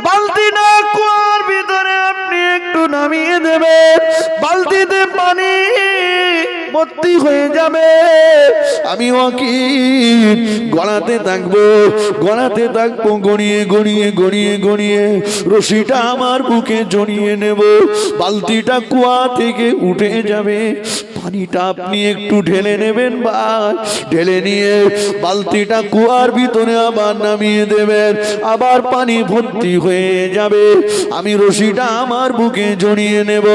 বালতিটা কুয়ার ভিতরে আপনি একটু নামিয়ে দেবেন, বালতিতে পানি ভর্তি হয়ে যাবে। আমি ওয়াকিল গড়াতে থাকবো গড়িয়ে গড়িয়ে গড়িয়ে গড়িয়ে রশিটা আমার বুকে জড়িয়ে নেব। বালতিটা কুয়া থেকে উঠে যাবে, পানিটা আপনি একটু ঢেলে নেবেন ভাই, ঢেলে নিয়ে বালতিটা কুয়ার ভিতরে আবার নামিয়ে দেবেন, আবার পানি ভর্তি হয়ে যাবে। আমি রশিটা আমার বুকে জড়িয়ে নেব,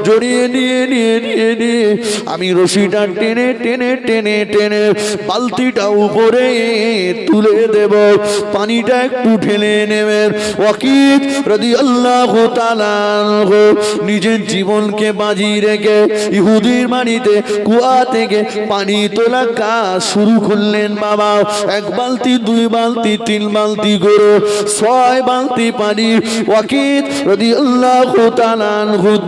জড়িয়ে নিয়ে নিয়ে নিয়ে নিয়ে আমি রশিটা টেনে টেনে টেনে টেনে বালতিটা উপরে তুলে দেব, পানিটা একটু ঢেলে নেবেন। ওয়াকিল রাদিয়াল্লাহু তাআলা নিজের জীবনকে বাজি রেখে ইহুদির বাড়িতে কুয়া থেকে পানি তোলা কাজ শুরু করলেন। বাবা, এক বালতি, দুই বালতি, তিন বালতি করে 6 বালতি পানি ওয়াকিল রাদিয়াল্লাহু তাআলা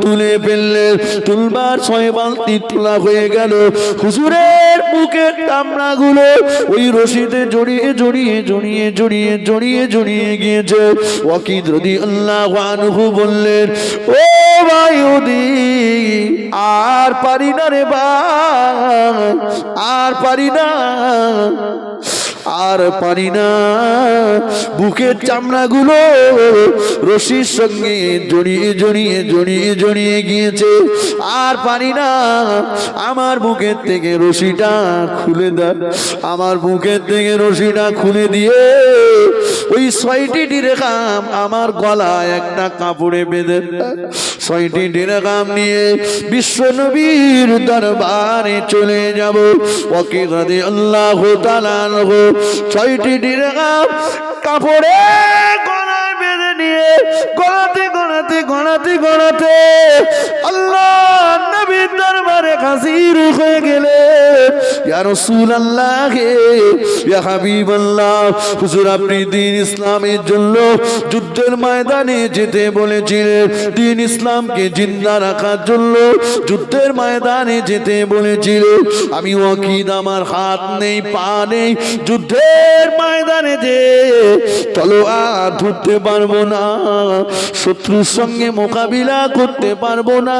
তুলে ফেললেন। তুলবার 6 বালতি তোলা হয়ে গেল। হুজুরের বুকের চামড়াগুলো ওই রশিতে জড়িয়ে জড়িয়ে জড়িয়ে জড়িয়ে জড়িয়ে জড়িয়ে গিয়েছে। ওয়াকিল রাদিয়াল্লাহু আনহু বললেন, ও ভাই ইহুদি, আর পারি না রে ভাই, আর পারি না, আর পারি না। বুকের চামড়াগুলো রশির সঙ্গে জড়িয়ে জড়িয়ে জড়িয়ে জড়িয়ে গিয়েছে, আর পারি না। আমার বুকের থেকে রশিটা খুলে দেন, আমার বুকের থেকে রশিটা খুলে দিয়ে ওই 6টি দিরহাম আমার গলায় একটা কাপড়ে বেঁধে 6টি দিরহাম নিয়ে বিশ্ব নবীর দরবারে চলে যাব। ওয়াকিল রাদিয়াল্লাহু তাআলা 6টি দিরহাম কাপড়ে গলায় বেঁধে নিয়ে গলাতে গলাতে গলাতে গলাতে আল্লাহ নবীর দরবারে হাজির হয়ে গেলে। ইয়া রাসূলুল্লাহ, ইয়া হাবিবাল্লাহ, হুজুর আপনি দ্বীন ইসলামের জন্য যুদ্ধের ময়দানে যেতে বলেছিলেন, দ্বীন ইসলামকে জিন্দা রাখার জন্য যুদ্ধের ময়দানে যেতে বলেছিলেন। আমি ওয়াকিল, আমার হাত নেই পা নেই, যুদ্ধের ময়দানে যে তলোয়ার ধরতে পারবো না, শত্রুর সঙ্গে মোকাবিলা করতে পারবো না।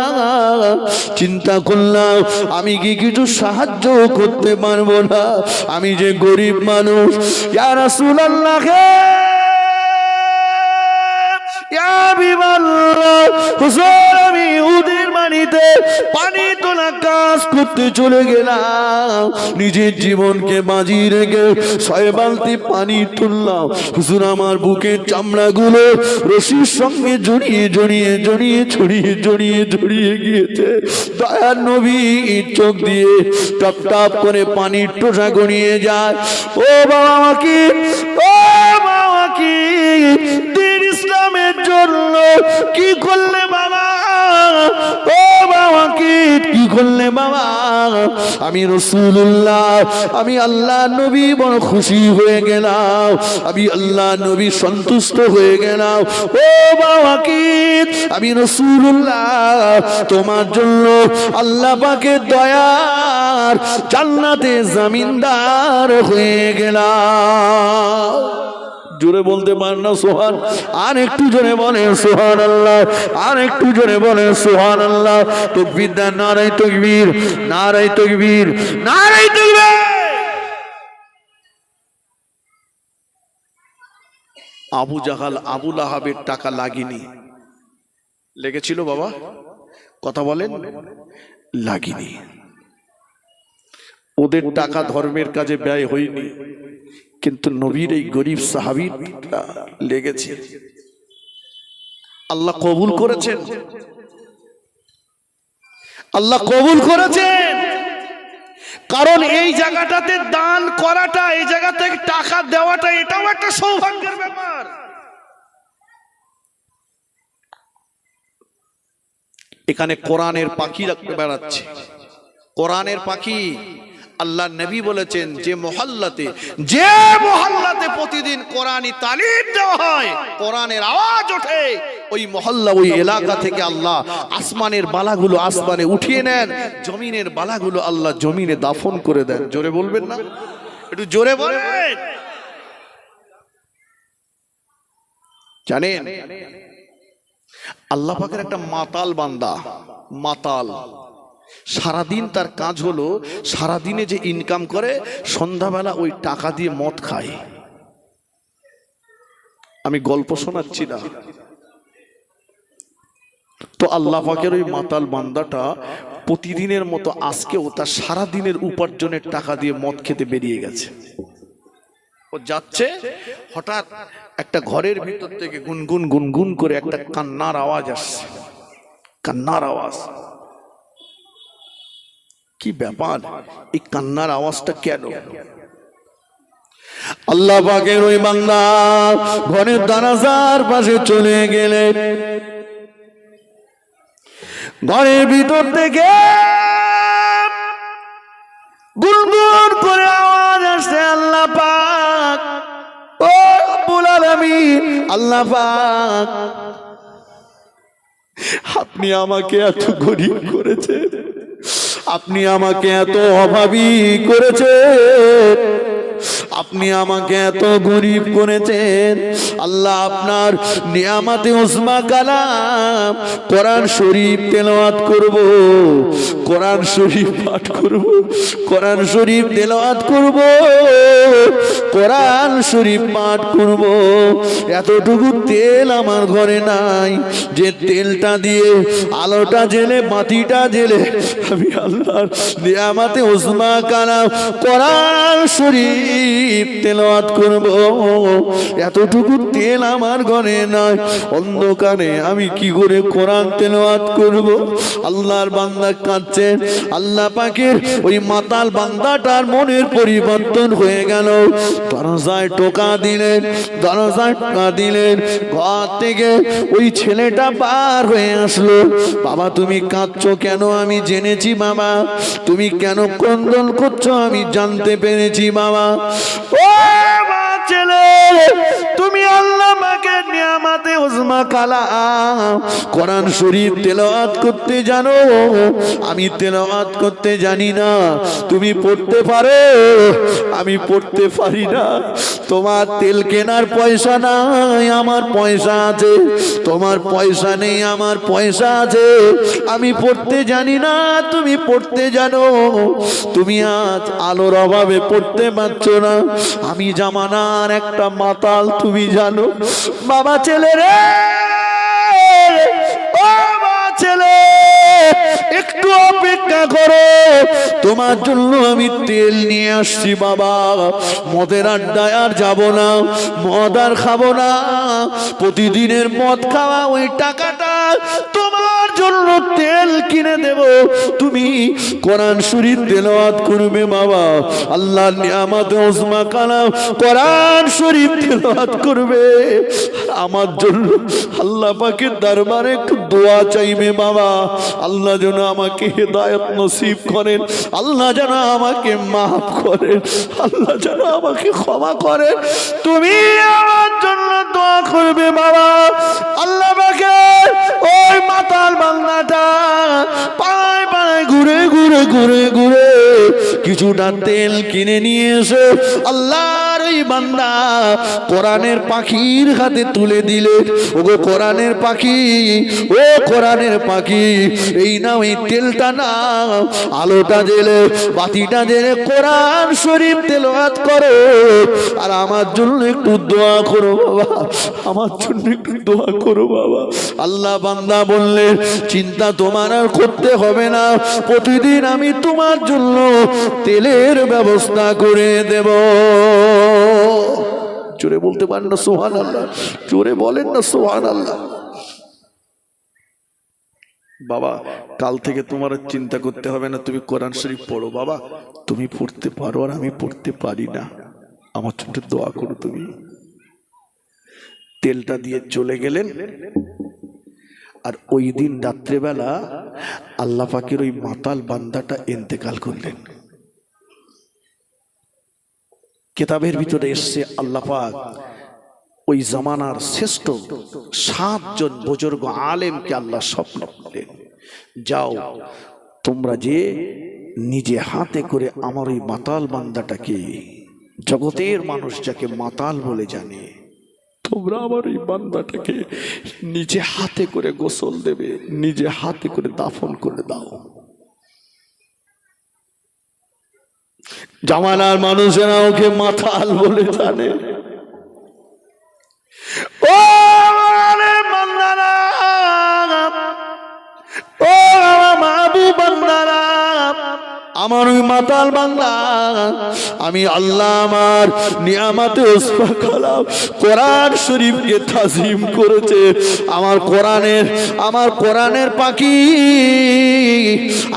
চিন্তা করলাম আমি কি কিছু সাহায্য করতে পারবো না, আমি যে গরিব মানুষ। ইয়া রাসূলুল্লাহ, ইয়া হাবিবাল্লাহ, হুজুর আমি ইহুদির বাড়িতে পানি তোলা কাজ করতে চলে গেলাম, নিজের জীবনকে বাজি রেখে 6 বালতি পানি তুললাম। হুজুর আমার বুকের চামড়াগুলো রশির সঙ্গে জড়িয়ে জড়িয়ে জড়িয়ে জড়িয়ে জড়িয়ে জড়িয়ে গিয়েছে। দয়ার নবী চোখ দিয়ে টপ টপ করে পানির টোসা গড়িয়ে যায়। ও বাবা কি, ও বাবা কি, দ্বীন ইসলামের জন্য কি করলে বাবা, ও বাবা কি করলে বাবা। আমি রাসূলুল্লাহ, আমি আল্লাহ নবী বড় খুশি হয়ে গেলাম, আমি আল্লাহ নবী সন্তুষ্ট হয়ে গেলাম। ও বাবা কি, আমি রাসূলুল্লাহ তোমার জন্য আল্লাহ পাকের দয়ার জান্নাতে জমিনদার হয়ে গেলাম। জোরে বলতে পারেন না সুবহান? আর একটু জোরে বলেন সুবহানাল্লাহ, আর একটু জোরে বলেন সুবহানাল্লাহ। তাকবীর দেন, নারায়ে তাকবীর, নারায়ে তাকবীর, নারায়ে তাকবীর। আবু জাহাল আবু লাহাবের টাকা লাগেনি, লেগেছিল বাবা? কথা বলেন, লাগেনি। ওদের টাকা ধর্মের কাজে ব্যয় হয়নি, কিন্তু নবীর এই গরিব সাহাবীর লেগেছে। আল্লাহ কবুল করেছেন, আল্লাহ কবুল করেছেন। কারণ এই জায়গাটাতে দান করাটা, এই জায়গা থেকে টাকা দেওয়াটা, এটাও একটা সৌভাগ্যের ব্যাপার। এখানে কোরআনের পাখি বেড়াচ্ছে, কোরআনের পাখি। আল্লাহ নবী বলেছেন যে মহল্লাতে প্রতিদিন কোরআনী তালিম দেওয়া হয়, কোরআনের আওয়াজ ওঠে, ওই মহল্লা, ওই এলাকা থেকে আল্লাহ আসমানের বালাগুলো আসমানে উঠিয়ে নেন, জমিনের বালাগুলো আল্লাহ জমিনে দাফন করে দেন। জোরে বলবেন না? একটু জোরে বলেন। জানেন আল্লাহ পাকের একটা মাতাল বান্দা, মাতাল, সারাদিন তার কাজ হলো সারাদিনে যে ইনকাম করে সন্ধ্যাবেলা ওই টাকা দিয়ে মদ খায়। আমি গল্প শোনাচ্ছি না। তো আল্লাহ পাকের ওই মাতাল বান্দাটা প্রতিদিনের মতো আজকেও তার সারাদিনের উপার্জনের টাকা দিয়ে মদ খেতে বেরিয়ে গেছে। ও যাচ্ছে, হঠাৎ একটা ঘরের ভিতর থেকে গুনগুন গুনগুন করে একটা কান্নার আওয়াজ আসছে, কান্নার আওয়াজ। কি ব্যাপার, এই কান্নার আওয়াজটা কেন? আল্লাহ পাকের ওই বান্দা ঘরের দরজার পাশে চলে গেলেন। ঘরের ভিতর থেকে গুনগুন করে আওয়াজ আসছে, আল্লাহ পাক, ও রব্বুল আলামিন, আল্লাহ পাক, আপনি আমাকে এত গরিব করেছেন, আপনি আমাকে এত অভাবী করেছেন, আপনি আমাকে এত গরিব করেছেন। আল্লাহ আপনার নিয়ামতে উসমা কালাম কোরআন শরীফ তেলাওয়াত করব, কোরআন শরীফ পাঠ করব, কোরআন শরীফ তেলাওয়াত করব, কোরআন শরীফ পাঠ করব। এতটুকু তেল আমার ঘরে নাই যে তেলটা দিয়ে আলোটা জেলে বাতিটা জেলে আমি আল্লাহর নিয়ামতে উসমা কালাম কোরআন শরীফ তেলাওয়াত করব। এতটুকু তেল আমার ঘরে নাই, অন্ধকারে আমি কি করে কোরআন তেলাওয়াত করব? আল্লাহর বান্দা কাঁদছে। আল্লাহ পাকের ওই মাতাল বান্দাটার মনের পরিবর্তন হয়ে গেল। দরজায় টোকা দিলেন, দরজায় টোকা দিলেন। ঘর থেকে ওই ছেলেটা পার হয়ে আসলো। বাবা তুমি কাঁদছো কেন? আমি জেনেছি বাবা, তুমি কেন ক্রন্দন করছো আমি জানতে পেরেছি বাবা। ও মা ছেলে, তুমি আল্লাহ পাকের নিয়ামতে উসমা কালাম কোরআন শরীফ তেলাওয়াত করতে জানো, আমি তেলাওয়াত করতে জানি না। তুমি পড়তে পারো, আমি পড়তে পারি না। তোমার তেল কেনার পয়সা নাই, আমার পয়সা আছে। তোমার পয়সা নেই, আমার পয়সা আছে। আমি পড়তে জানি না, তুমি পড়তে জানো। তুমি আজ আলোর অভাবে পড়তে পারছো না। আমি জামানার একটা মাতাল, তুমি জানো। বাবা ছেলে রে, ও মা ছেলে, একটু অপেক্ষা করো, তোমার জন্য আমি তেল নিয়ে আসছি বাবা। মদের আড্ডায় আর যাবো না, মদ আর খাবো না। প্রতিদিনের মদ খাওয়া ওই টাকাটা তোমার জন্য তেল কিনে দেব। তুমি কোরআন শরীফ তেলাওয়াত করবে বাবা। আল্লাহর নিয়ামতে উসমা কালাম কোরআন শরীফ তেলাওয়াত করবে। আমার জন্য আল্লাহ পাকের দরবারে একটু দোয়া চাইবে বাবা। আল্লাহ যেন আমাকে হেদায়েত নসিব করেন, আল্লাহ যেন আমাকে মাফ করেন, আল্লাহ যেন আমাকে ক্ষমা করেন। তুমি আমার জন্য দোয়া করবে বাবা। আল্লাহ পাকে ওই মাতাল বান্দাটা পাড়ায় পাড়ায় ঘুরে ঘুরে ঘুরে ঘুরে কিছুটা তেল কিনে নিয়ে এসে আল্লাহর ওই বান্দা কোরআনের পাখির হাতে তুলে দিলে। ওগো কোরআনের পাখি, ও কোরআনের পাখি, এই নাও এই তেলটা নাও, আলোটা জেলে বাতিটা জেলে কোরআন শরীফ তেলাওয়াত করো। আর আমার জন্য একটু দোয়া করো বাবা, আমার জন্য একটু দোয়া করো বাবা। আল্লাহ বান্দা বললেন, চিন্তা তোমার আর করতে হবে না, প্রতিদিন আমি তোমার জন্য তেলের ব্যবস্থা করে দেব। জোরে বলতে পারেন না সুবহানাল্লাহ? জোরে বলেন না সুবহানাল্লাহ? বাবা কাল থেকে তোমার চিন্তা করতে হবে না, তুমি কোরআন শরীফ পড়ো বাবা। তুমি পড়তে পারো আর আমি পড়তে পারি না, আমার জন্য দোয়া করো তুমি। তেলটা দিয়ে চলে গেলেন। আর ওই দিন রাত্রেবেলা আল্লাহ পাকের ওই মাতাল বান্দাটা ইন্তেকাল করলেন। কিতাবের ভিতরে এসছে আল্লাহ পাক ওই জামানার শ্রেষ্ঠ 7 জন বুজুর্গ আলেমকে আল্লাহ স্বপ্ন দিলেন, যাও তোমরা যে নিজে হাতে করে আমার ওই মাতাল বান্দাটাকে, জগতের মানুষ যাকে মাতাল বলে জানে, তোমরা আমার এই বান্দাটাকে নিজে হাতে করে গোসল দেবে, নিজে হাতে করে দাফন করে দাও। জামানার মানুষেরা ওকে মাতাল বলে জানে। ও বান্দারা, ও মাহবুব বান্দারা, আমার ওই মাতাল বান্দা, আমি আল্লাহ আমার নিয়ামতে উসফা কালাম কোরআন শরীফকে তাজিম করেছে। আমার কোরআনের পাখি,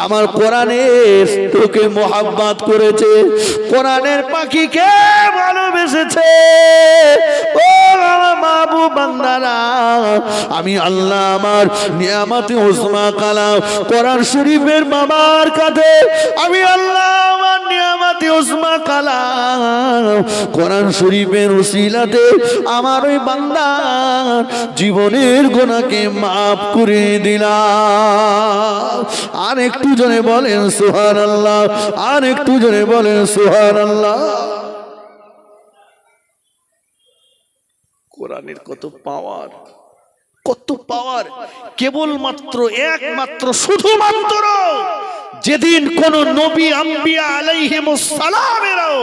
আমার কোরআনের তোকে মোহাব্বত করেছে, কোরআনের পাখিকে ভালোবেসেছে। ও আমার মাহবুব বান্দারা, আমি আল্লাহ আমার নিয়ামতে উসফা কালাম কোরআন শরীফের বাবার কাছে, আমি আল্লাহ আমার নিয়ামতে উসমা কালাম কোরআন শরীফের উসিলাতে আমার ওই বান্দার জীবনের গুনাহকে মাফ করে দিলাম। আর একটু জোরে বলেন সুবহানাল্লাহ, আর একটু জোরে বলেন সুবহানাল্লাহ। কোরআনের কত পাওয়ার, কত পাওয়ার! কেবলমাত্র একমাত্র শুধুমাত্র যেদিন কোন নবী আম্বিয়া আলাইহিমুস সালামেরও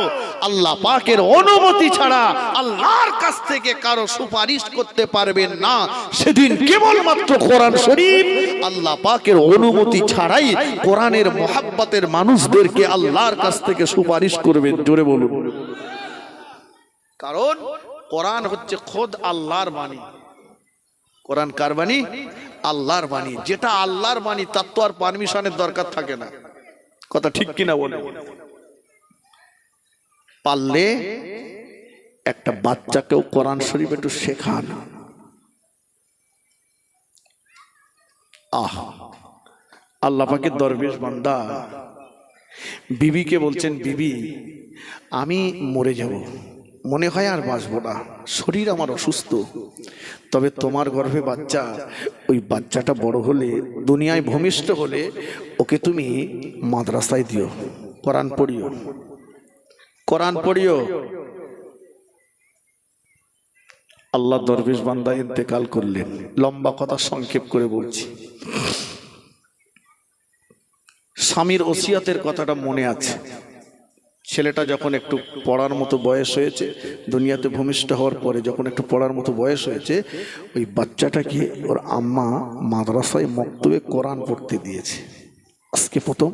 আল্লাহ পাকের অনুমতি ছাড়া আল্লাহর কাছ থেকে কারো সুপারিশ করতে পারবেন না, সেদিন কেবলমাত্র কোরআন শরীফ আল্লাহ পাকের অনুমতি ছাড়াই কোরআনের মোহাব্বতের মানুষদেরকে আল্লাহর কাছ থেকে সুপারিশ করবেন। জোরে বলুন। কারণ কোরআন হচ্ছে খোদ আল্লাহর বাণী। কোরআন কার বাণী? আল্লাহর বাণী। যেটা আল্লাহর বাণী তার তো আর পারমিশনের দরকার থাকে না। কথা ঠিক কিনা বলে? পারলে একটা বাচ্চাকেও কোরআন শরীফ একটু শেখান। আল্লাহ পাকের দরবেশ বান্দা বিবিকে বলছেন, বিবি আমি মরে যাব, মনে হয় আর বাঁচবো না, শরীর আমার অসুস্থ, তবে তোমার গর্ভে বাচ্চা, ওই বাচ্চাটা বড় হলে দুনিয়ায় ভূমিষ্ঠ হলে ওকে তুমি মাদ্রাসায় দিও, কোরআন পড়িও, কোরআন পড়িও। আল্লাহ দরবেশ বান্দা ইন্তেকাল করলেন। লম্বা কথা সংক্ষেপ করে বলছি। স্বামীর ওসিয়াতের কথাটা মনে আছে। ছেলেটা যখন একটু পড়ার মতো বয়স হয়েছে, দুনিয়াতে ভূমিষ্ঠ হওয়ার পরে যখন একটু পড়ার মতো বয়স হয়েছে, ওই বাচ্চাটাকে ওর আম্মা মাদ্রাসায় মক্তবে কোরআন পড়তে দিয়েছে। আজকে প্রথম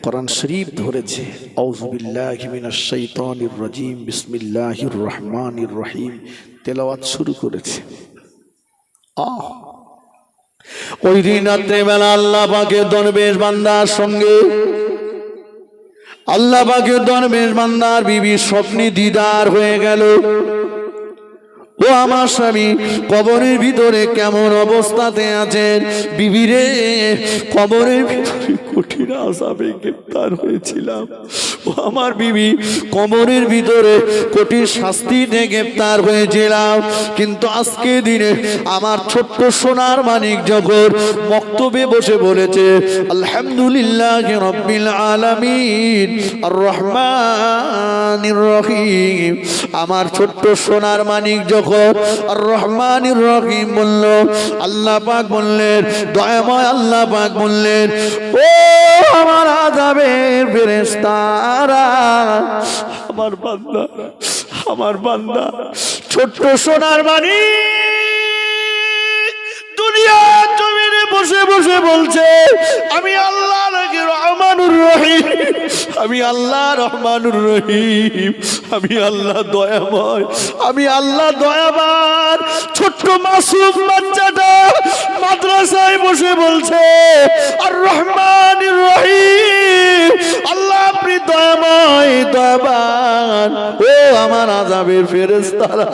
কোরআন শরীফ ধরেছে। আউযু বিল্লাহি মিনাশ শাইতানির রাজিম, বিসমিল্লাহির রহমানির রহিম তেলাওয়াত শুরু করেছে। ওই দিন রাত্রেবেলা আল্লাহ পাকের দরবেশ বান্দার সঙ্গে আল্লাহ পাকের দরবেশ বান্দার বিবি স্বপ্নে দিদার হয়ে গেল। ও আমার স্বামী কবরের ভিতরে কেমন অবস্থাতে আছেন? বিবি রে, কবরের ভিতরে কঠিন আযাবে গ্রেফতার হয়েছিলাম। ও আমার বিবি, কবরের ভিতরে কঠিন শাস্তিতে গ্রেফতার হয়েছিলাম, কিন্তু আজকে দিনে আমার ছোট্ট সোনার মানিক যখন মক্তবে বসে বলেছে আলহামদুলিল্লাহি রাব্বিল আলামিন আর রহমানির রহিম, আমার ছোট্ট সোনার মানিক যখন আর রহমানির রহিম বলল, আল্লাহ পাক বললেন, দয়াময় আল্লাহ পাক বললেন, ও আমার আযাবের ফেরেশতারা, আমার বান্দা, আমার বান্দা ছোট্ট সোনার মানিক দুনিয়ার জমিনে বসে বসে বলছে আমি আল্লাহ নাকি রহমানুর রহিম, আমি আল্লাহ রহমানুর রহিম, আমি আল্লাহ দয়াময়, আমি আল্লাহ দয়াবান। ছোট্ট মাসুম বাচ্চাটা মাদ্রাসায় বসে বলছে আর রহমানুর রহিম, আল্লাহ আপনি দয়াময় দয়াবান, ও আমার আযাবের ফেরেশতারা।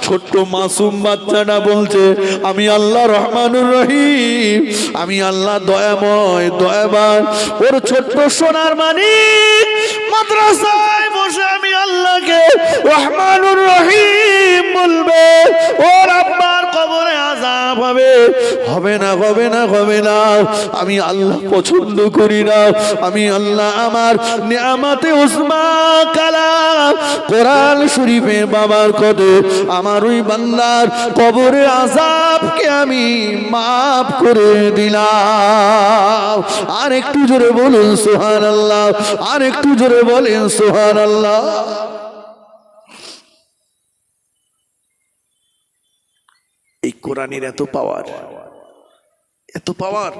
ছোট্ট মাসুম বাচ্চাটা বলছে আমি আল্লাহ রহমানুর রহিম, আমি আল্লাহ দয়াময় দয়াবান। ওর ছোট্ট সোনার মানিক মাদ্রাসায় বসে আমি আল্লাহকে রহমানুর রহিম বলবে, ওর আব্বার কবরে আযাব হবে, হবে না হবে না হবে না, আমি আল্লাহ পছন্দ করি না। আমি আল্লাহ আমার নিয়ামতে উসমা কালাম কোরআন শরীফে বাবার কদে আমার ওই বান্দার কবরে আযাবকে আমি মাফ করে দিলাম। আর একটু জোরে বলুন সুবহানাল্লাহ, আর একটু জোরে বলেন সুবহানাল্লাহ। এই কোরআনের এত পাওয়ার, এত পাওয়ার।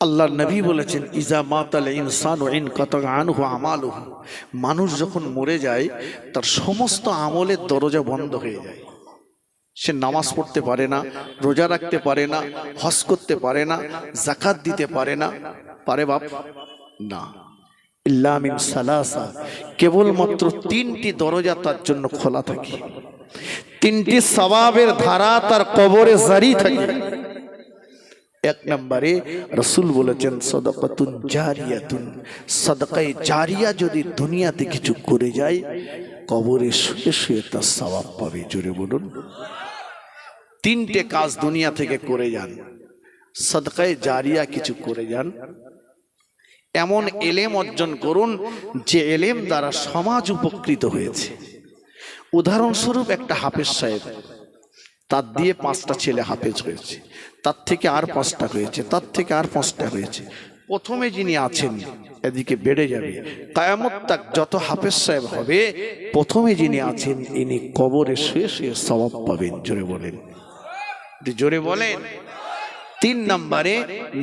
আল্লাহর নবী বলেছেন ইজা মাতাল ইনসানু ইনকাতা আনহু আমালুহু, মানুষ যখন মরে যায় তার সমস্ত আমলের দরজা বন্ধ হয়ে যায়। সে নামাজ পড়তে পারে না, রোজা রাখতে পারে না, হজ করতে পারে না, যাকাত দিতে পারে না। পারে বাপ? না। ইল্লা মিন সালাসা, কেবলমাত্র তিনটি দরজা তার জন্য খোলা থাকে, তিনটি সওয়াবের ধারা তার কবরে জারি থাকে। এক নম্বরে রাসূল বলেছেন সাদাকাতুন জারিয়াতুন, সাদাকায়ে জারিয়া যদি দুনিয়াতে কিছু করে যায় কবরে শুয়ে শুয়ে তার সওয়াব পাবে। জোরে বলুন। তিনটে কাজ দুনিয়া থেকে করে যান, সাদকায়ে জারিয়া কিছু করে যান, এমন এলেম অর্জন করুন যে এলেম দ্বারা সমাজ উপকৃত হয়েছে। উদাহরণস্বরূপ একটা হাফেজ সাহেব, তার দিয়ে 5টা ছেলে হাফেজ হয়েছে, তার থেকে আর 5টা হয়েছে, তার থেকে আর 5টা হয়েছে। প্রথমে যিনি আছেন এদিকে বেড়ে যাবে, কিয়ামত তাক যত হাফেজ সাহেব হবে প্রথমে যিনি আছেন ইনি কবরে শুয়ে শুয়ে সওয়াব পাবেন। জোরে বলেন, জোরে বলেন। 3 নম্বরে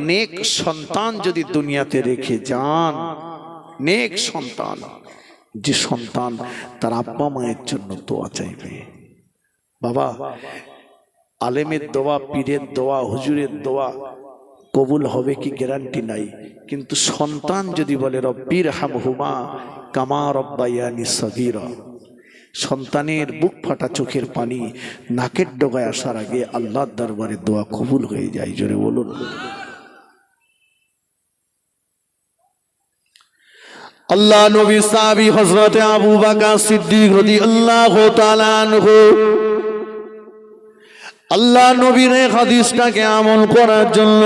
নেক সন্তান যদি দুনিয়াতে রেখে যান, নেক সন্তান, যে সন্তান তার আব্বা মায়ের জন্য দোয়া চাইবে। বাবা, আলেমের দোয়া, পীরের দোয়া, হুজুরের দোয়া কবুল হবে কি গ্যারান্টি নাই, কিন্তু সন্তান যদি বলে রব্বির হামহুমা কামা রব্বায়ানি সগীরা, সন্তানের বুক ফাটা চোখের পানি নাকের ডগায় আসার আগে আল্লাহর দরবারে দোয়া কবুল হয়ে যায়। জোরে বলুন। আল্লাহ নবী সাহাবী হযরত আবু বকর সিদ্দিক রাদিয়াল্লাহু তাআলা আনহু, আল্লাহ নবীর এই হাদিসটাকে আমল করার জন্য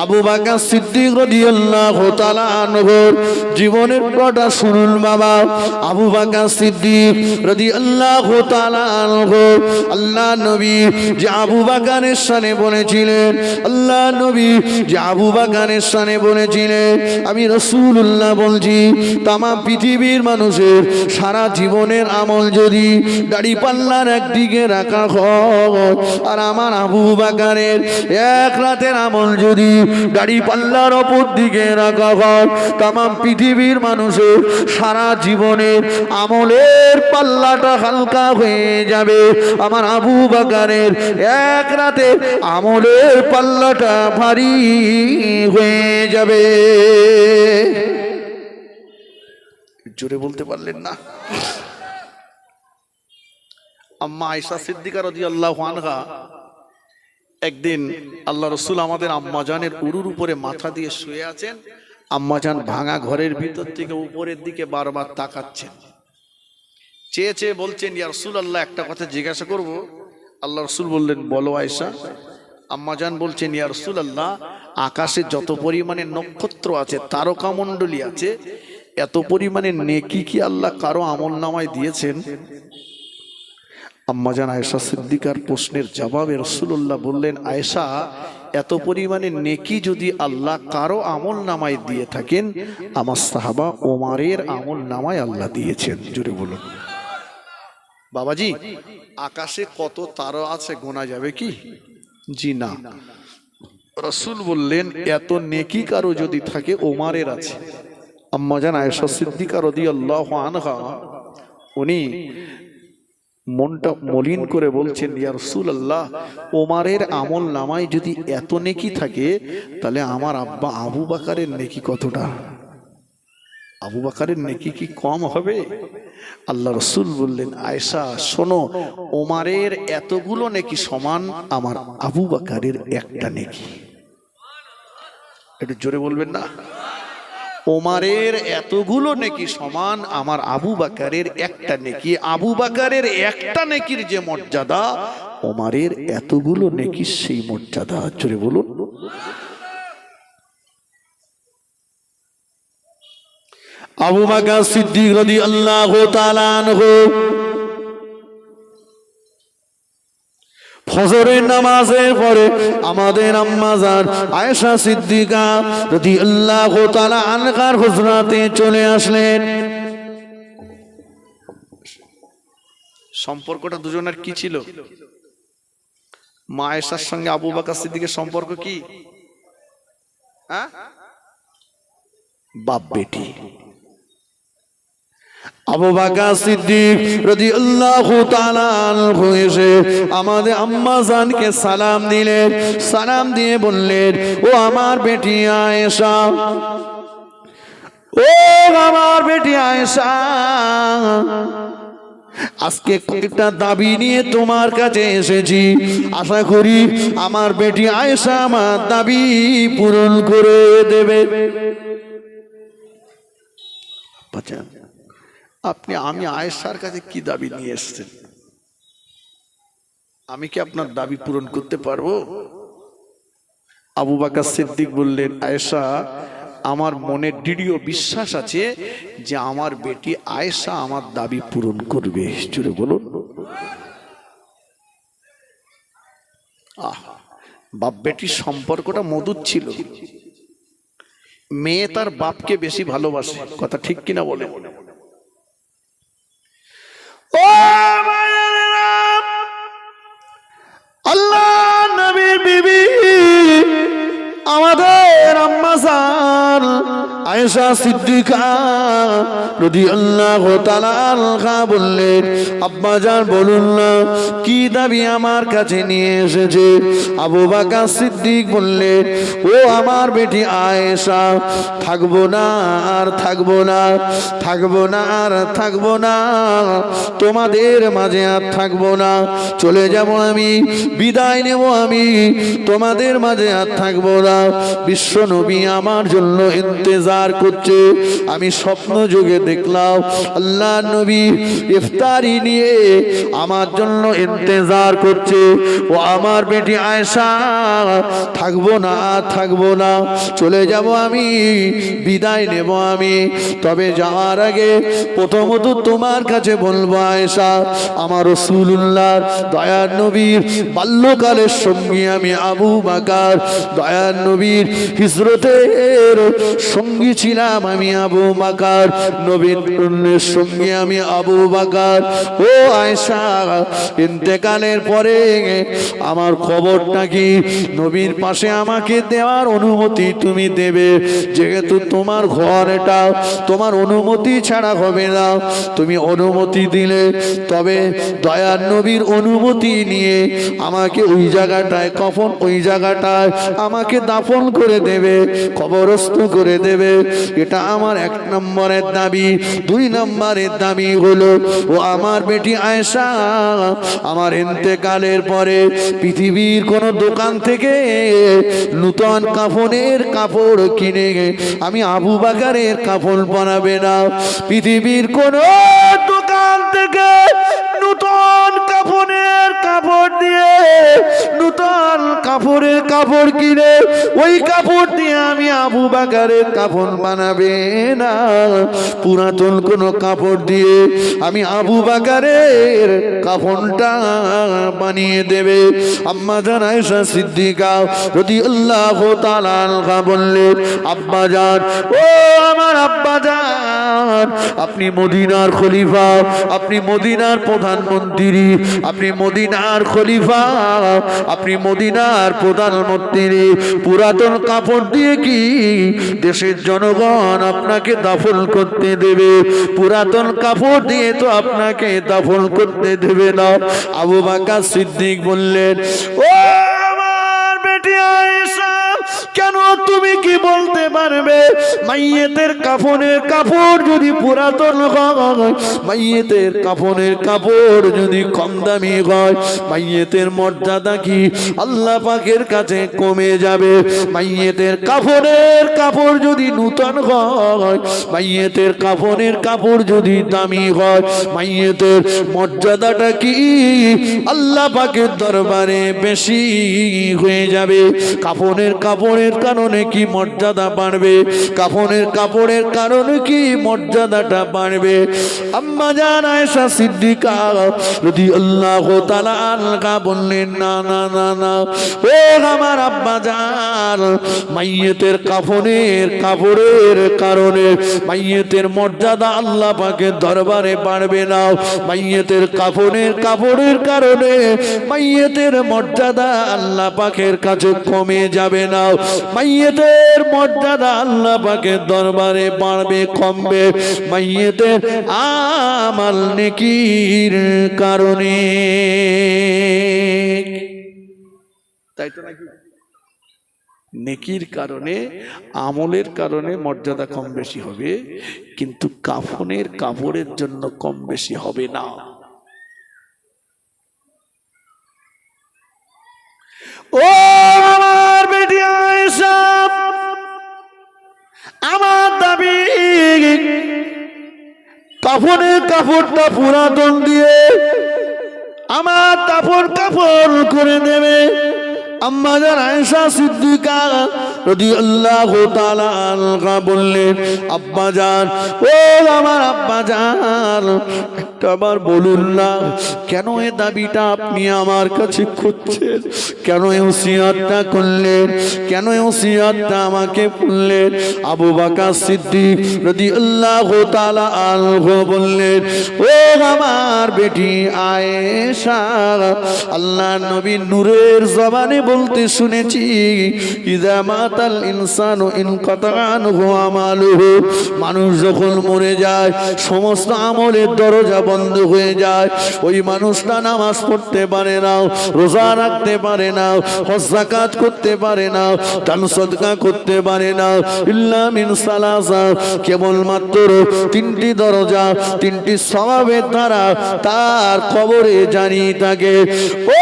আবু বকর সিদ্দিক রাদিয়াল্লাহু তাআলা আনহু জীবনের কথা শুনুন বাবা। আবু বকর সিদ্দিক রাদিয়াল্লাহু তাআলা আনহু, আল্লাহ নবী যে আবু বকরের শানে বলেছিলেন, আল্লাহ নবী যে আবু বকরের শানে বলেছিলেন, আমি রাসূলুল্লাহ বলছি তাম পৃথিবীর মানুষের সারা জীবনের আমল যদি দাড়ি পাল্লার একদিকে রাখা হয় আর আমার আবু বকরের এক রাতের আমল যদি দাড়ি পাল্লার অপর দিকে রাখা হয়, তাম পৃথিবীর মানুষের সারা জীবনের আমলের পাল্লাটা হালকা হয়ে যাবে। আমার আবু বকরের এক রাতে আমলের পাল্লাটা ভারী হয়ে যাবে। জোরে বলতে পারলেন না? আম্মা আয়েশা সিদ্দিকা রাদিয়াল্লাহু আনহা একদিন আল্লাহ রাসূল আমাদের আম্মাজানের উরুর উপরে মাথা দিয়ে শুয়ে আছেন। আম্মাজান ভাঙা ঘরের ভিতর থেকে উপরের দিকে বারবার তাকাচ্ছেন, চেয়ে চেয়ে বলছেন ইয়া রাসূলুল্লাহ একটা কথা জিজ্ঞাসা করব। আল্লাহ রাসূল বললেন বলো আয়েশা। আম্মাজান বলছেন ইয়া রাসূলুল্লাহ আকাশে যত পরিমাণে নক্ষত্র আছে, তারকামণ্ডলী আছে, এত পরিমাণে নেকি কি আল্লাহ কারো আমলনামায় দিয়েছেন? আম্মাজান আয়েশা সিদ্দিকার প্রশ্নের জবাবে রাসূলুল্লাহ বললেন আয়েশা এত পরিমাণে নেকি যদি আল্লাহ কারো আমলনামায় দিয়ে থাকেন, আমার সাহাবা ওমরের আমলনামায় আল্লাহ দিয়েছেন। জোরে বলুন। বাবাজি আকাশে কত তারা আছে গোনা যাবে কি? জি না। রাসূল বললেন এত নেকি কারো যদি থাকে ওমরের আছে। আম্মাজান আয়েশা সিদ্দিকা রাদিয়াল্লাহু আনহা উনি মনটা মলিন করে বলছেন ইয়া রাসূলুল্লাহ ওমরের আমল নামায় যদি এত নেকি থাকে তাহলে আমার আব্বা আবু বকরের নেকি কতটা? আবু বকরের নেকি কি কম হবে? আল্লাহ রাসূল বললেন আয়েশা শোনো, ওমরের এতগুলো নেকি সমান আমার আবু বকরের একটা নেকি। একটু জোরে বলবেন না? ওমরের এতগুলো নেকি সমান আমার আবু বকরের একটা নেকি। আবু বকরের একটা নেকির যে মর্যাদা ওমরের এতগুলো নেকি সেই মর্যাদা। জোরে বলুন। আবু বকর সিদ্দিক রাদিয়াল্লাহু তাআলা আনহু ফজরের নামাজের পরে আমাদের আম্মা জান আয়েশা সিদ্দিকা রাদিয়াল্লাহু তাআলা আনহার হুজরাতে চলে আসলেন। সম্পর্কটা দুজনের কি ছিল? মা আয়েশার সঙ্গে আবু বকর সিদ্দিকের সম্পর্ক কি? বাপ বেটি। আবু বকর সিদ্দিক রাদিয়াল্লাহু তাআলা আনহু এসে আমাদের আম্মা জানকে সালাম দিলেন। সালাম দিয়ে বললেন, ও আমার বেটি আয়েশা, ও আমার বেটি আয়েশা, আজকে কয়েকটা দাবি নিয়ে তোমার কাছে এসেছি। আশা করি আমার বেটি আয়েশা আমার দাবি পূরণ করে দেবে। আমি আয়েশার কাছে কি দাবি নিয়ে এসেছেন? আমি কি আপনার দাবি পূরণ করতে পারবো? আবু বকর সিদ্দিক বললেন, আয়েশা, আমার মনে দৃঢ় বিশ্বাস আছে যে আমার বেটি আয়েশা আমার দাবি পূরণ করবে। জোরে বলুন। বাপ বেটির সম্পর্কটা মধুর ছিল। মেয়ে তার বাপকে বেশি ভালোবাসে, কথা ঠিক কিনা বলে? ও আল্লাহ নবীর বিবি আমাদের আম্মা জান আয়েশা সিদ্দিকা রাদিয়াল্লাহু তাআলা আনহা বললেন, আব্বা জান বলুন না কি দাবি আমার কাছে নিয়ে এসেছে? আবু বকর সিদ্দিক বললেন, ও আমার বেটি আয়েশা, থাকবো না আর থাকবো না, থাকবো না আর থাকবো না, তোমাদের মাঝে আর থাকবো না, চলে যাব আমি, বিদায় নেব আমি, তোমাদের মাঝে আর থাকবো না। বিশ্ব নবী আমার জন্য ইন্তজার করছে। আমি স্বপ্ন যুগে দেখলাম আল্লাহ নবী ইফতারি নিয়ে আমার জন্য ইন্তজার করছে। ও আমার বেটি আয়েশা, থাকবো না থাকবো না, চলে যাব আমি, বিদায় নেব আমি। তবে যাওয়ার আগে প্রথমত তোমার কাছে বলবো আয়েশা, আমার রাসূলুল্লাহর দয়ার নবীর বাল্যকালের সঙ্গী আমি আবু বকর, দয়ার নবীর হিজরতের সঙ্গী ছিলাম আমি আবু বকর, নবীর সঙ্গী আমি আবু বকর। ও আয়েশা, ইন্তেকালের পরে আমার খবরটা কি? নবীর পাশে আমাকে দেওয়ার অনুমতি তুমি দেবে, যেহেতু তোমার ঘর এটা, তোমার অনুমতি ছাড়া হবে না। তুমি অনুমতি দিলে তবে দয়ার নবীর অনুমতি নিয়ে আমাকে ওই জায়গাটায়, কফন ওই জায়গাটায় আমাকে দাফন করে দেবে, কবরস্থ করে দেবে। এটা আমার এক নম্বরের দাবি। দুই নম্বরের দাবি হলো, ও আমার বেটি আয়েশা, আমার ইন্তেকালের পরে পৃথিবীর কোন দোকান থেকে নূতন কাফনের কাপড় কিনে আমি আবু বকরের কাফন বানাবে না। পৃথিবীর কোন দোকান থেকে নূতন কাফনের কাপড় দিয়ে, নূতন কাপড়ের কাপড় কিনে ওই কাপড় দিয়ে আমি আবু বকরের কাফন বানাবে না। পুরাতন কোন কাপড় দিয়ে আমি আবু বকরের কাফনটা বানিয়ে দেবে। আম্মা জান আয়েশা সিদ্দিকা রাদিয়াল্লাহু তাআলা আনহা বললেন, আব্বা জান, ও আমার আব্বা জান, আপনি মদিনার খলিফা, আপনি মদিনার প্রধানমন্ত্রী, আপনি মদিনার খলিফা, আপনি মদিনার প্রধানমন্ত্রী। পুরাতন কাপড় দিয়ে কি দেশের জনগণ আপনাকে দাফন করতে দেবে? পুরাতন কাপড় দিয়ে তো আপনাকে দাফন করতে দেবে না। আবু বকর সিদ্দিক বললেন, ও আমার বেটি আয়েশা, কেন তুমি কি বলতে পারবে মাইয়েতের কাফনের কাপড় যদি পুরাতন হয়, মাইয়েতের কাফনের কাপড় যদি কম দামি হয়, মাইয়েতের মর্যাদা কি আল্লাহ পাকের কাছে কমে যাবে? মাইয়েতের কাফনের কাপড় যদি নূতন হয়, মাইয়েতের কাফনের কাপড় যদি দামি হয়, মাইয়েতের মর্যাদাটা কি আল্লাহ পাকের দরবারে বেশি হয়ে যাবে? কাফনের কাপড়ের কারণে কি মর্যাদা বাড়বে? কাফনের কাপড়ের কারণে কি মর্যাদাটা বাড়বে? আম্মা জান আয়েশা সিদ্দিকা রাদিয়াল্লাহু তাআলা আনহা বললেন, না না না না, ও আমার আব্বা জান, মাইয়েতের কাফনের কাপড়ের কারণে মাইয়েতের মর্যাদা আল্লাহ পাকের দরবারে বাড়বে না। মাইয়েতের কাফনের কাপড়ের কারণে মাইয়েতের মর্যাদা আল্লাহ পাকের কাছে কমে যাবে না। মাইয়েতের মর্যাদা আল্লাহ পাকের দরবারে বাড়বে, কমবে মাইয়েতের আমাল নেকির কারণে। তাই তো নাকি? নেকির কারণে, আমলের কারণে মর্যাদা কম বেশি হবে, কিন্তু কাফনের কাপড়ের জন্য কম বেশি হবে না। ও আমার বেটি আয়েশা, আমার দাবি কাফনের কাপড়টা পুরাতন দিয়ে আমার কাপড় করে দেবে। আম্মা জান আয়েশা সিদ্দিকা রাদিয়াল্লাহু তাআলা আনহা বললেন, আব্বা জান, ও আমার আব্বা জান, একটাবার বলুন না, কেন এই দাবিটা আপনি আমার কাছে খুঁজছেন? কেন এই ওসিয়তটা করলেন? কেন এই ওসিয়তটা আমাকে বললেন? আবু বকর সিদ্দিক রাদিয়াল্লাহু তাআলা আনহু বললেন, ও আমার বেটি আয়েশা, আল্লাহ নবী নূরের জবানে বলতে শুনেছি, ইযা মাতাল ইনসানু ইনকাতা আনহু আমালুহু, মানুষ যখন মরে যায় সমস্ত আমলের দরজা বন্ধ হয়ে যায়। ওই মানুষটা নামাজ পড়তে পারে না, রোজা রাখতে পারে না, হজ যাকাত করতে পারে না, দান সদকা করতে পারে না, ইল্লা মিন সালাসা, কেবলমাত্র তিনটি দরজা, তিনটি সওয়াবের দ্বারা তার কবরে জানি থাকে। ও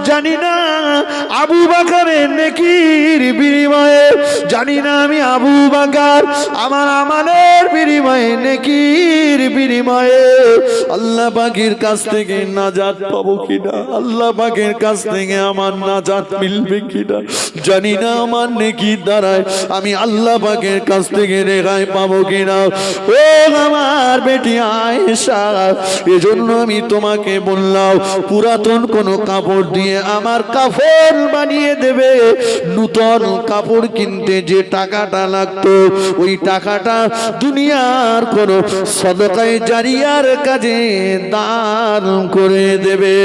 জানি না আবু বকরের নেকির বিনিময়ে, জানি না আমি আবু বকর আমার আমালের বিনিময়ে, নেকির বিনিময়ে আল্লাহ পাকের কাছ থেকে নাজাত পাবো কিনা, আল্লাহ পাকের কাছ থেকে আমার নাজাত মিলবে কিনা, জানি না আমার নেকির দ্বারায় আমি আল্লাহ পাকের কাছ থেকে রেহাই পাবো কিনা। ও আমার বেটি আয়েশা, এজন্য আমি তোমাকে বললাম, পুরাতন কোন কাপড় দিয়ে আমার কাফন বানিয়ে দেবে। নূতন কাপড় কিনতে যে টাকাটা লাগতো, ওই টাকাটা দুনিয়ার কোন সদকায়ে জারিয়ার কাজে দান করে দেবে।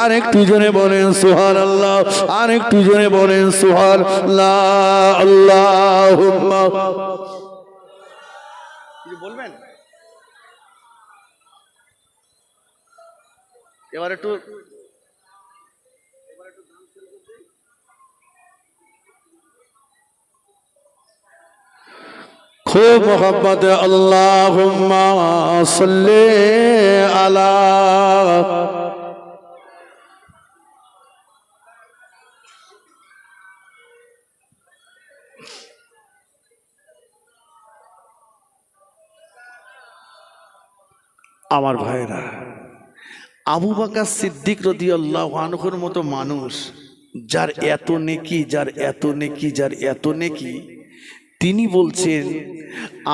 আর একটু জোরে বলেন সুবহানাল্লাহ, আর একটু জোরে বলেন সুবহানাল্লাহ। আল্লাহুম্মা বলবেন এবার একটু খুব মোহাব্বতে আল্লাহুম্মা সাল্লি আলা। আমার ভাইরা, আবু বকর সিদ্দিক রাদিয়াল্লাহু আনহুর মতো মানুষ, যার এত নেকি, যার এত নেকি, যার এত নেকি, তিনি বলছেন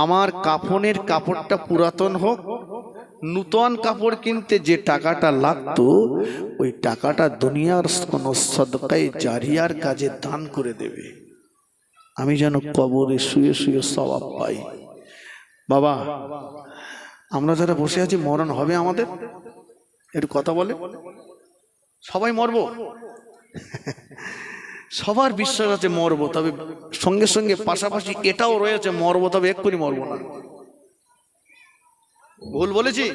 আমার কাফনের কাপড়টা পুরাতন হোক, নূতন কাপড় কিনতে যে টাকাটা লাগতো ওই টাকাটা দুনিয়ার কোন সদকায়ে জারিয়ার কাজে দান করে দেবে, আমি যেন কবরে শুয়ে শুয়ে সওয়াব পাই। বাবা, আমরা যারা বসে আছি মরণ হবে আমাদের, একটু কথা বলে, সবাই মরবো, সবার বিশ্বাস আছে মরবো, তবে সঙ্গে সঙ্গে পাশাপাশি এটাও রয়েছে মরবো, তবে এক্ষুনি মরবো না। ভুল বলেছি?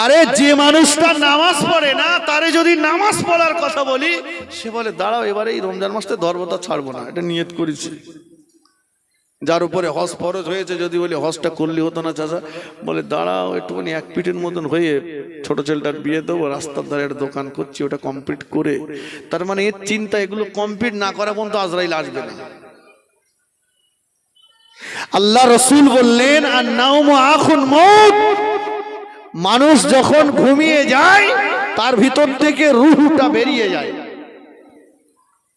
আরে যে মানুষটা নামাজ পড়ে না তারে যদি নামাজ পড়ার কথা বলি, সে বলে দাঁড়াও এবারে এই রমজান মাসে ধর্মটা ছাড়বো না, এটা নিয়ত করেছি। যার উপরে হজ ফরজ হয়েছে যদি বলি হজটা করলে হতো না চাচা, বলে দাঁড়াও একটুখানি এক পিঠের মতন হয়ে ছোট ছেলেটার বিয়ে দেবো, রাস্তার ধারে একটা দোকান করছি, ওটা কমপ্লিট করে। তার মানে এর চিন্তা এগুলো কমপ্লিট না করা পর্যন্ত আজরাইল আসবে না। আল্লাহ রসুল বললেন আর নাওম আখুন মউত, মানুষ যখন ঘুমিয়ে যায় তার ভিতর থেকে রূহটা বেরিয়ে যায়।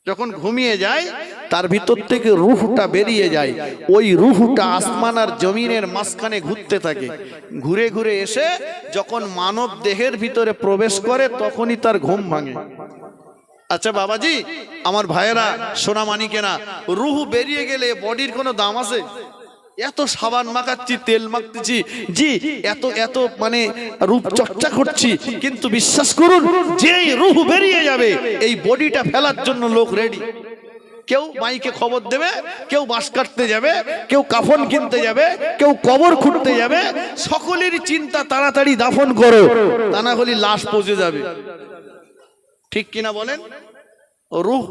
যখন ঘুমিয়ে যায় তার ভিতর থেকে রূহটা বেরিয়ে যায়, ওই রূহটা আসমান আর জমিনের মাঝখানে ঘুরতে থাকে, ঘুরে ঘুরে এসে যখন মানব দেহের ভিতরে প্রবেশ করে তখনই তার ঘুম ভাঙে। আচ্ছা বাবাজি, আমার ভাইয়েরা, সোনামানিকেনা, রূহ বেরিয়ে গেলে বডির কোনো দাম আছে? এত সাবান মাখাচ্ছি, তেল মাখতেছি, জি এত এত মানে রূপ চর্চা করছি, কিন্তু বিশ্বাস করুন যেই রূহ বেরিয়ে যাবে এই বডিটা ফেলার জন্য লোক রেডি। কেউ মাইকে খবর দেবে, কেউ বাঁশ কাটতে যাবে, কেউ কাফন কিনতে যাবে, কেউ কবর খুঁড়তে যাবে। সকলেরই চিন্তা তাড়াতাড়ি দাফন করো, তা না হলে লাশ পচে যাবে। ঠিক কিনা বলেন? রূহ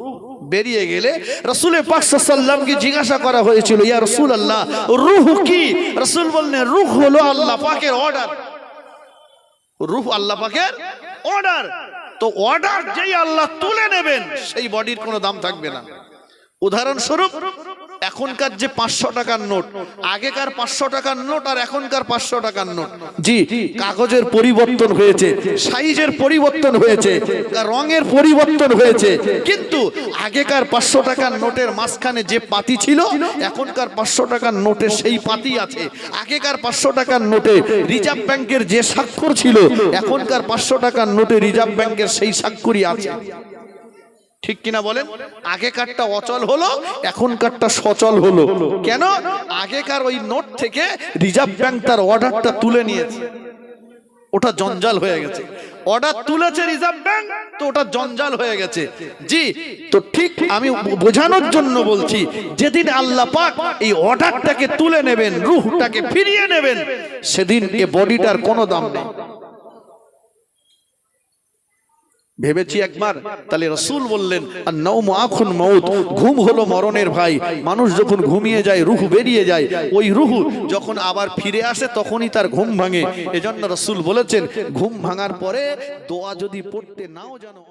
বেরিয়ে গেলে রাসূল পাক সাল্লাল্লাহু আলাইহি ওয়াসাল্লামকে জিজ্ঞাসা করা হয়েছিল, ইয়া রাসূলুল্লাহ রূহ কি? রাসূল বললেন রূহ হলো আল্লাহ পাকের অর্ডার। রূহ আল্লাহ পাকের অর্ডার। তো অর্ডার যেই আল্লাহ তুলে নেবেন সেই বডির কোনো দাম থাকবে না। উদাহরণস্বরূপ এখনকার যে 500 টাকার নোট, আগেকার 500 টাকার নোট আর এখনকার 500 টাকার নোট, জি কাগজের পরিবর্তন হয়েছে, সাইজের পরিবর্তন হয়েছে, রঙের পরিবর্তন হয়েছে, কিন্তু আগেকার 500 টাকার নোটের মাঝখানে যে পাতি ছিল এখনকার 500 টাকার নোটে সেই পাতি আছে। আগেকার 500 টাকার নোটে রিজার্ভ ব্যাংকের যে স্বাক্ষর ছিল এখনকার 500 টাকার নোটে রিজার্ভ ব্যাংকের সেই স্বাক্ষরই আছে। ঠিক কিনা বলেন? আগেকারটা অচল হলো, এখনকারটা সচল হলো। কেন? আগেকার ওই নোট থেকে রিজার্ভ ব্যাংক তার অর্ডারটা তুলে নিয়েছে, ওটা জঞ্জাল হয়ে গেছে। অর্ডার তুলেছে রিজার্ভ ব্যাংক, তো ওটা জঞ্জাল হয়ে গেছে। জি, তো ঠিক আমি বোঝানোর জন্য বলছি, যেদিন আল্লাহ পাক এই অর্ডারটাকে তুলে নেবেন, রূহটাকে ফিরিয়ে নেবেন, সেদিন এ বডিটার কোনো দাম নেই। ভেবেছি একবার, তাহলে রাসূল বললেন আর নাওম আখুন মউত, ঘুম হলো মরণের ভাই। মানুষ যখন ঘুমিয়ে যায় রূহ বেরিয়ে যায়, ওই রূহ যখন আবার ফিরে আসে তখনই তার ঘুম ভাঙে। এজন্য রাসূল বলেছেন ঘুম ভাঙার পরে দোয়া যদি পড়তে নাও জানো।